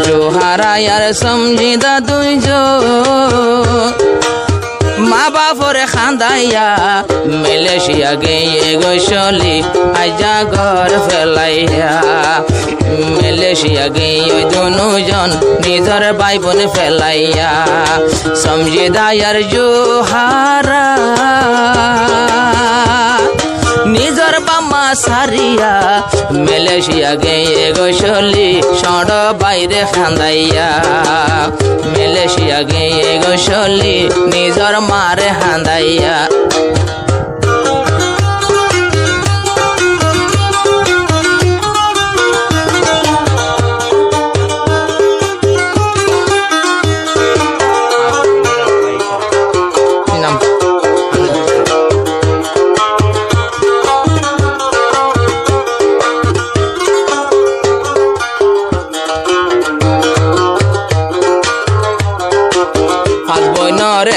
জোহারায়ার সমঝিদা দুইজো মা বাপরে খান্দাইয়া মালয়েশিয়া গিয়ে গৈসলি আইজা ঘর ফেলাইয়া মালয়েশিয়া গিয়ে দুজন নিজর ভাই বোন ফেলাইয়া সমঝিদায়ার জোহারা নিজর বাম্মা সারিয়া মালয়েশিয়া গিয়ে গৈসলি সড় বাইরে খান্দাইয়া মালয়েশিয়া গিয়ে গৈসলি নিজর মারে খান্দাইয়া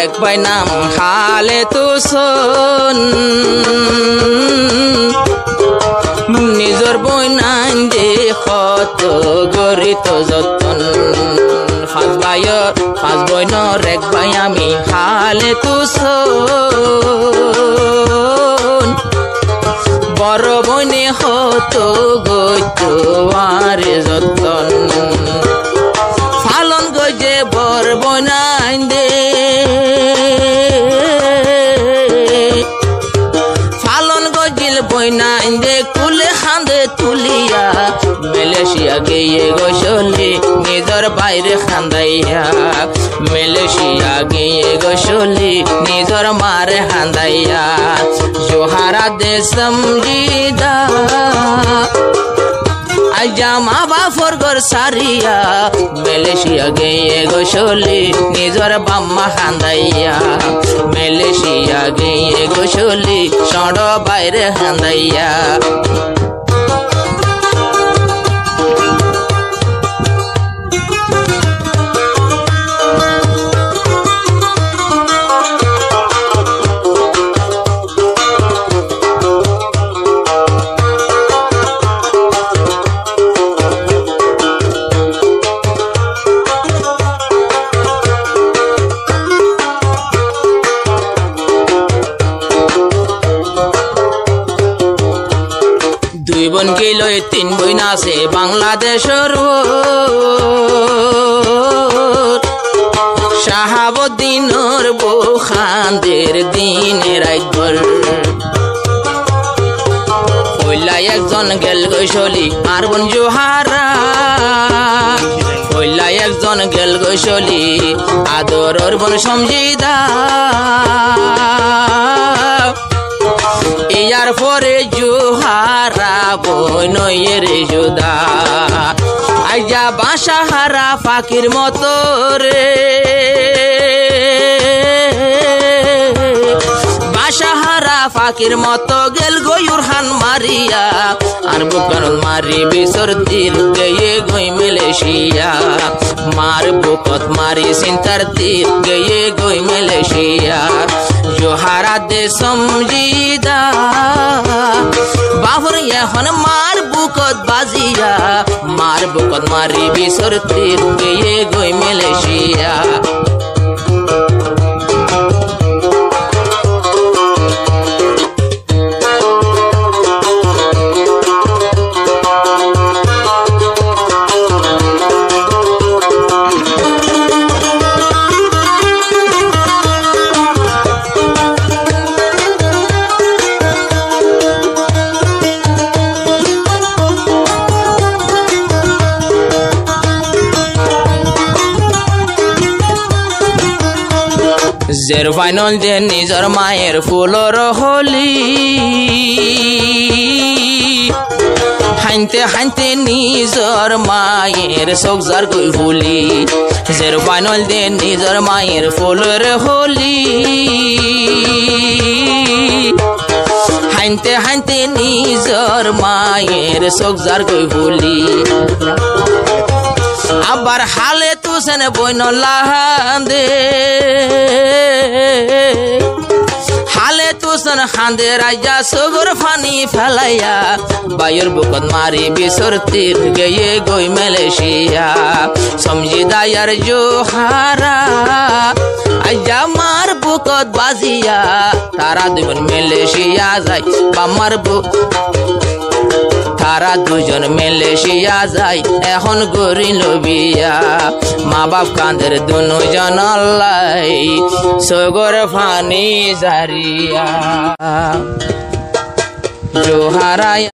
এক ভাই নাম খালে তো শোন নিজর বই নাম যে কত গরিত যতন পাঁচ বইনর এক ভাই আমি খালে তো শোন বড় বইনে কত গইত আর যতন ফালন গজে বর বনাই দে ফালন গজিল বইনাই দে কুলে খান্দে তুলিয়া মালয়েশিয়া গিয়ে গৈসলি নিজর বাইরে খান্দাইয়া মালয়েশিয়া গিয়ে গৈসলি নিজর মারে খান্দাইয়া জোহারা দে সমঝিদা আইজা মা বাপর ঘর সারিয়া মালয়েশিয়া গিয়ে গৈসলি নিজর বাম্মা খান্দাইয়া মালয়েশিয়া গিয়ে গৈসলি সড় বাইরে খান্দাইয়া দুই বোন গেলই তিন বইন আছে বাংলাদেশের শাহাবুদ্দিনের বউ খান্দের দিনের একবার পয়লা একজন গেল গৈসলি আর বোন জোহারা পয়লা একজন গেল গৈসলি আদরের বোন সমঝিদা ইয়ার পরে জোহারা বইনয়ের জুদা আইজা বাসাহারা ফাকির মতো রে বাসাহারা ফাকির মতো গেল গয়ুর হান মারিয়া আর বুকন মারি বিসর তীর গয়ে গই মালয়েশিয়া মার বুকত মারি সিন্তার তীর গয়ে গই মালয়েশিয়া জোহারা দে সমঝিদা বাহর এখন মার বুকত বাজিয়া মার বুকত মারি বিসর তীর গয়ে গই মালয়েশিয়া জের ফাইনাল যে নিজর মায়ের ফুলর হলি হাইতে হাইতে নিজর মায়ের চোখজার গই ফুলি জের ফাইনাল যে নিজর মায়ের ফুলর হলি হাইতে হাইতে নিজর মায়ের চোখজার গই ফুলি আবার হালে তুসেন বইন লাহান্দে হালে তু হুসেন খান্দে রাজা সগর ফানি ফেলাইয়া বায়ুর বুকত মারি বিসর তীর গিয়ে গই মালয়েশিয়া সমঝি দায়ার জোহারা আইজা মার বুকত বাজিয়া তারা দুজন মালয়েশিয়া যায় বামার বুক তারা দুজন মালয়েশিয়া যায় এখন গরিল বিয়া মা বাপ কাঁদের দুজন লাই সগর ফানি জারিয়া জোহারা।